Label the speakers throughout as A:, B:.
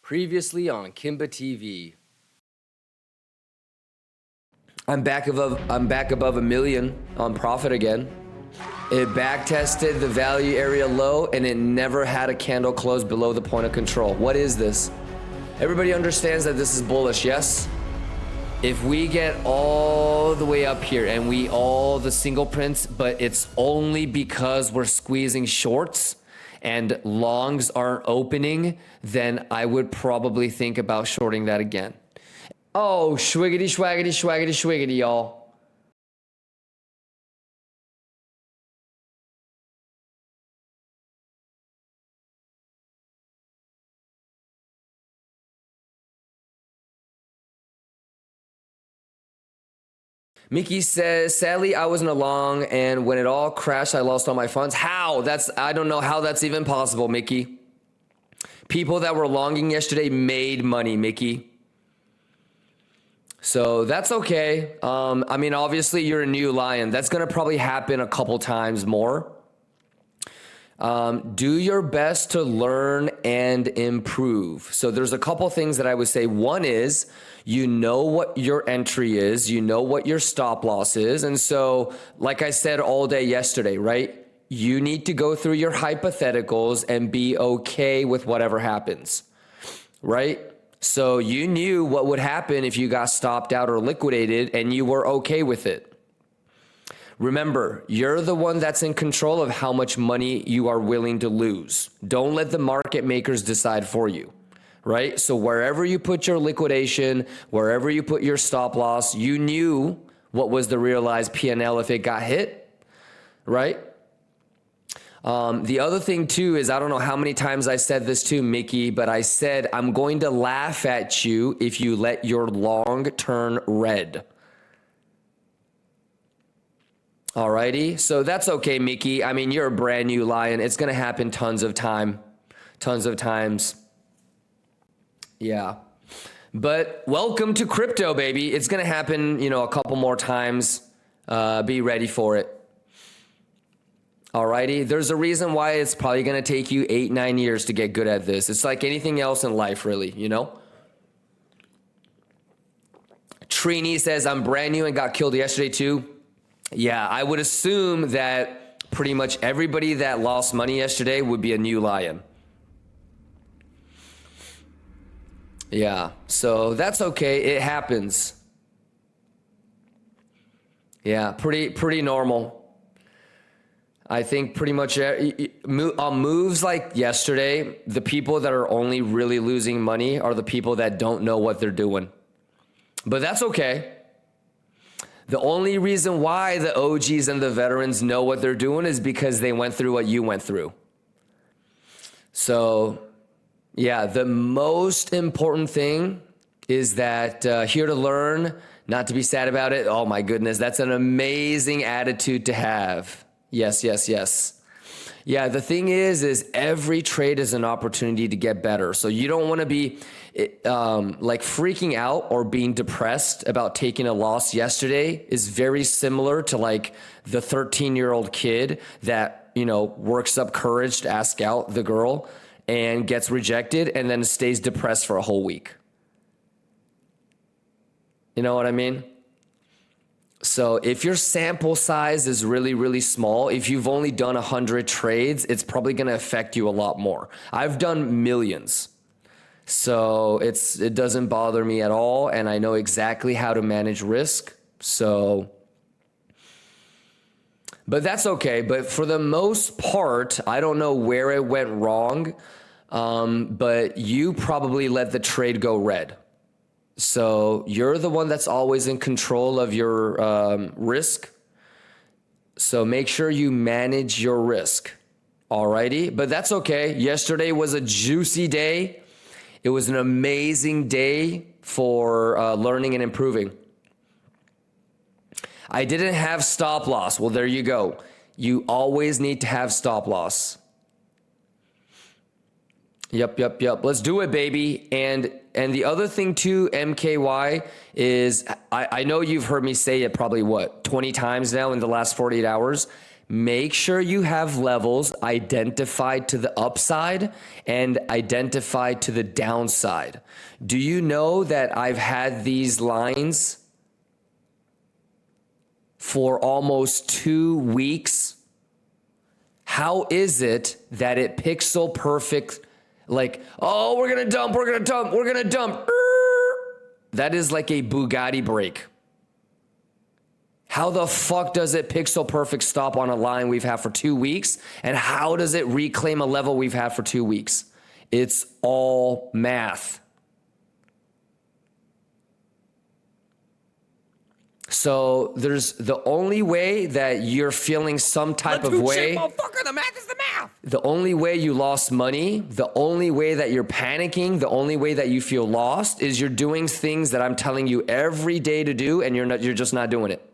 A: Previously on Kimba TV. I'm back above a million on profit again. It back tested the value area low and it never had a candle close below the point of control. What is this? Everybody understands that this is bullish, yes? If we get all the way up here and we all the single prints, but it's only because we're squeezing shorts and longs aren't opening, then I would probably think about shorting that again. Oh, schwiggity, schwaggity, schwaggity, schwiggity, y'all. Mickey says, sadly, I wasn't along, and when it all crashed, I lost all my funds. How? I don't know how that's even possible, Mickey. People that were longing yesterday made money, Mickey. So that's okay. I mean, obviously, you're a new lion. That's going to probably happen a couple times more. Do your best to learn and improve. So there's a couple things that I would say. One is, you know what your entry is, you know what your stop loss is. And so, like I said all day yesterday, right? You need to go through your hypotheticals and be okay with whatever happens, right? So you knew what would happen if you got stopped out or liquidated and you were okay with it. Remember, you're the one that's in control of how much money you are willing to lose. Don't let the market makers decide for you, right? So wherever you put your liquidation, wherever you put your stop loss, you knew what was the realized P&L if it got hit, right? The other thing too is, I don't know how many times I said this too, Mickey, but I said, I'm going to laugh at you if you let your long turn red. Alrighty, so that's okay, Mickey. I mean, you're a brand new lion. It's gonna happen tons of times. Yeah, but welcome to crypto, baby. It's gonna happen, you know, a couple more times. Be ready for it. Alrighty, there's a reason why it's probably gonna take you 8-9 years to get good at this. It's like anything else in life, really, you know? Trini says, I'm brand new and got killed yesterday too. Yeah, I would assume that pretty much everybody that lost money yesterday would be a new lion. Yeah, so that's okay. It happens. Yeah, pretty normal. I think pretty much on moves like yesterday, the people that are only really losing money are the people that don't know what they're doing. But that's okay. The only reason why the OGs and the veterans know what they're doing is because they went through what you went through. So, yeah, the most important thing is that here to learn, not to be sad about it. Oh my goodness, that's an amazing attitude to have. Yes, yes, yes. Yeah, the thing is every trade is an opportunity to get better. So you don't want to be like freaking out or being depressed about taking a loss yesterday is very similar to like the 13-year-old kid that, you know, works up courage to ask out the girl and gets rejected and then stays depressed for a whole week. You know what I mean? So if your sample size is really, really small, if you've only done 100 trades, it's probably going to affect you a lot more. I've done millions. So it doesn't bother me at all. And I know exactly how to manage risk. So, but that's okay. But for the most part, I don't know where it went wrong. But you probably let the trade go red. So you're the one that's always in control of your risk. So make sure you manage your risk. Alrighty, but that's okay. Yesterday was a juicy day. It was an amazing day for learning and improving. I didn't have stop loss. Well, there you go. You always need to have stop loss. Yep. Let's do it, baby. And the other thing too, MKY, is I know you've heard me say it probably 20 times now in the last 48 hours. make sure you have levels identified to the upside and identified to the downside. Do you know that I've had these lines for almost 2 weeks? How is it that it pixel perfect, like, oh, we're gonna dump, we're gonna dump, we're gonna dump. That is like a Bugatti brake. How the fuck does it pixel perfect stop on a line we've had for 2 weeks? And how does it reclaim a level we've had for 2 weeks? It's all math. So there's the only way that you're feeling some type of way.
B: Motherfucker, the math is the math.
A: The only way you lost money, the only way that you're panicking, the only way that you feel lost is you're doing things that I'm telling you every day to do, and you're just not doing it.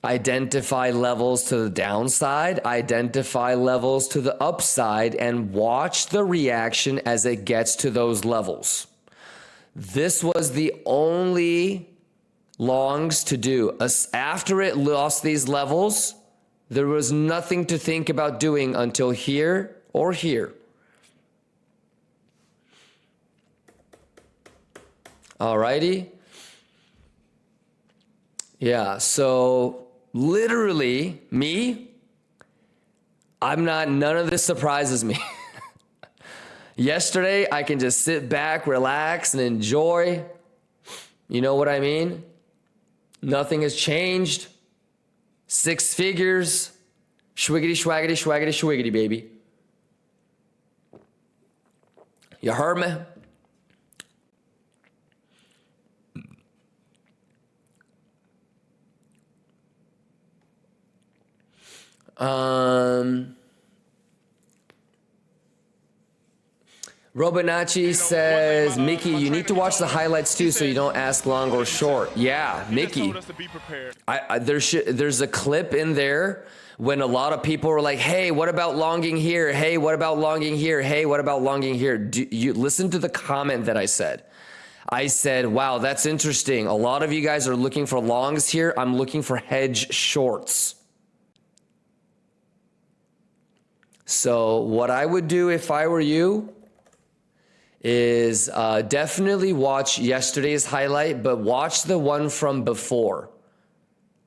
A: Identify levels to the downside, identify levels to the upside, and watch the reaction as it gets to those levels. This was the only longs to do. After it lost these levels, there was nothing to think about doing until here or here. Alrighty. Yeah, so literally me, none of this surprises me. Yesterday, I can just sit back, relax, and enjoy. You know what I mean? Nothing has changed. 6 figures. Schwiggity, schwaggity, schwaggity, schwiggity, baby. You heard me? Robinachi says, Mickey, you need to watch the highlights too so you don't ask long or short. Yeah, Mickey. There's a clip in there when a lot of people were like, hey, what about longing here? Hey, what about longing here? Hey, what about longing here? You listen to the comment that I said. I said, wow, that's interesting. A lot of you guys are looking for longs here. I'm looking for hedge shorts. So what I would do if I were you is definitely watch yesterday's highlight, but watch the one from before.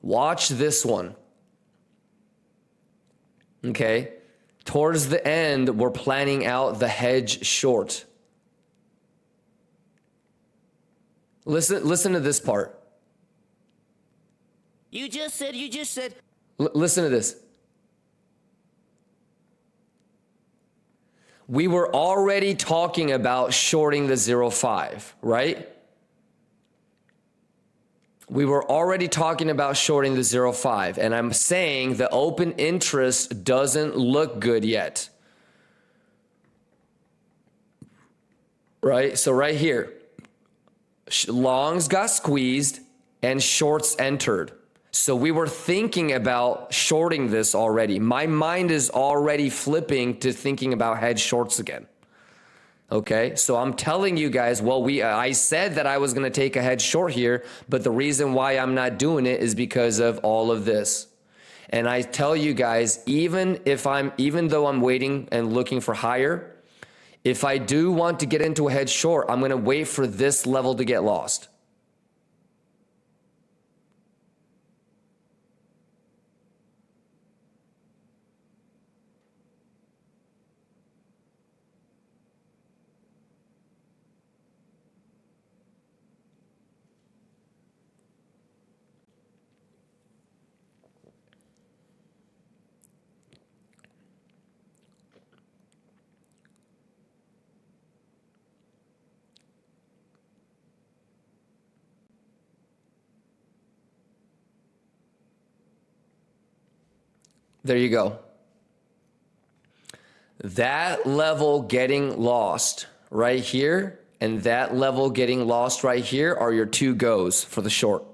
A: Watch this one. Okay. Towards the end, we're planning out the hedge short. Listen to this part.
B: You just said.
A: Listen to this. We were already talking about shorting the 0.5, right? We were already talking about shorting the 0.5, and I'm saying the open interest doesn't look good yet. Right? So right here, longs got squeezed and shorts entered. So we were thinking about shorting this already. My mind is already flipping to thinking about hedge shorts again. Okay, so I'm telling you guys, I said that I was going to take a hedge short here, but the reason why I'm not doing it is because of all of this. And I tell you guys, even though I'm waiting and looking for higher, if I do want to get into a hedge short, I'm going to wait for this level to get lost. There you go. That level getting lost right here and that level getting lost right here are your two goes for the short.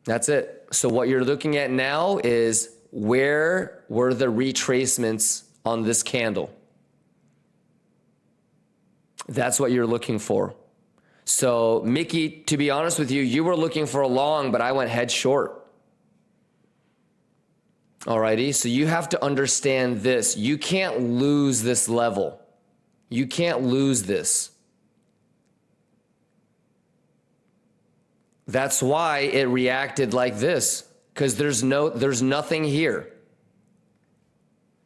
A: That's it. So what you're looking at now is where were the retracements on this candle? That's what you're looking for. So Mickey, to be honest with you, you were looking for a long, but I went head short. Alrighty, so you have to understand this. You can't lose this level. You can't lose this. That's why it reacted like this, because there's nothing here.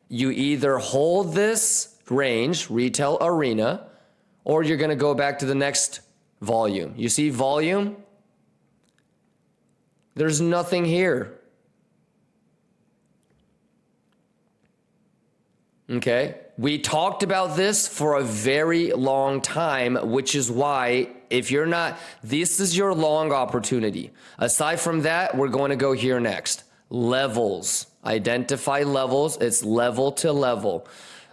A: You either hold this range, retail arena, or you're going to go back to the next volume. You see volume? There's nothing here. Okay, we talked about this for a very long time, which is why if you're not, this is your long opportunity. Aside from that, we're going to go here next. Levels, identify levels. It's level to level.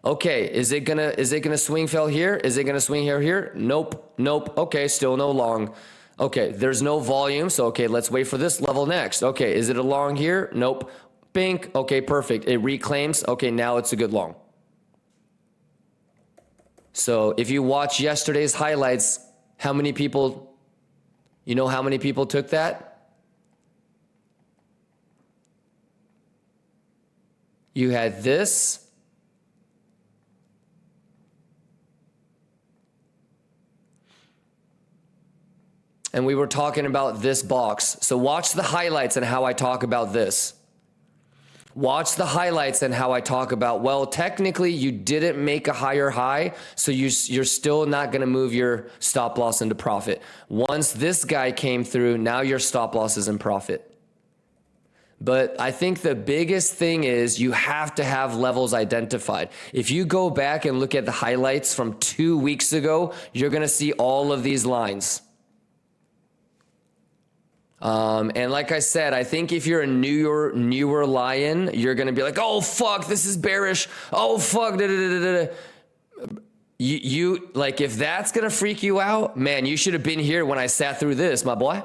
A: Okay, is it gonna swing fail here? Is it gonna swing here? Nope. Okay, still no long. Okay, there's no volume, so okay, let's wait for this level next. Okay, is it a long here? Nope. Bink. Okay, perfect. It reclaims. Okay, now it's a good long. So if you watch yesterday's highlights, how many people took that? You had this. And we were talking about this box. So watch the highlights and how I talk about this. Watch the highlights and how I talk about, well, technically you didn't make a higher high, so you're still not going to move your stop loss into profit. Once this guy came through, now your stop loss is in profit. But I think the biggest thing is you have to have levels identified. If you go back and look at the highlights from 2 weeks ago, you're going to see all of these lines. And like I said, I think if you're a newer lion, you're going to be like, oh, fuck, this is bearish. Oh, fuck. You like, if that's going to freak you out, man, you should have been here when I sat through this, my boy.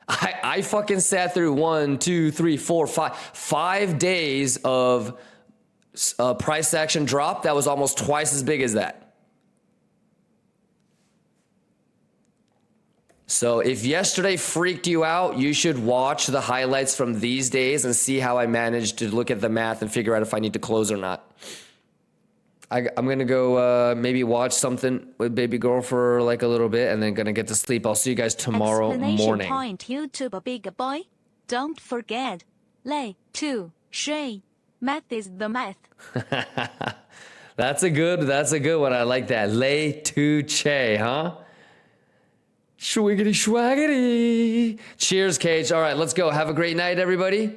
A: I fucking sat through 1, 2, 3, 4, 5 days of price action drop that was almost twice as big as that. So if yesterday freaked you out, you should watch the highlights from these days and see how I managed to look at the math and figure out if I need to close or not. I'm going to go maybe watch something with baby girl for like a little bit and then going to get to sleep. I'll see you guys tomorrow morning.
C: Point YouTube, big boy. Don't forget. Liquidation. Math is the math.
A: That's a good one. I like that. Liquidation, huh? Schwiggity schwaggity. Cheers, Cage. All right, let's go. Have a great night, everybody.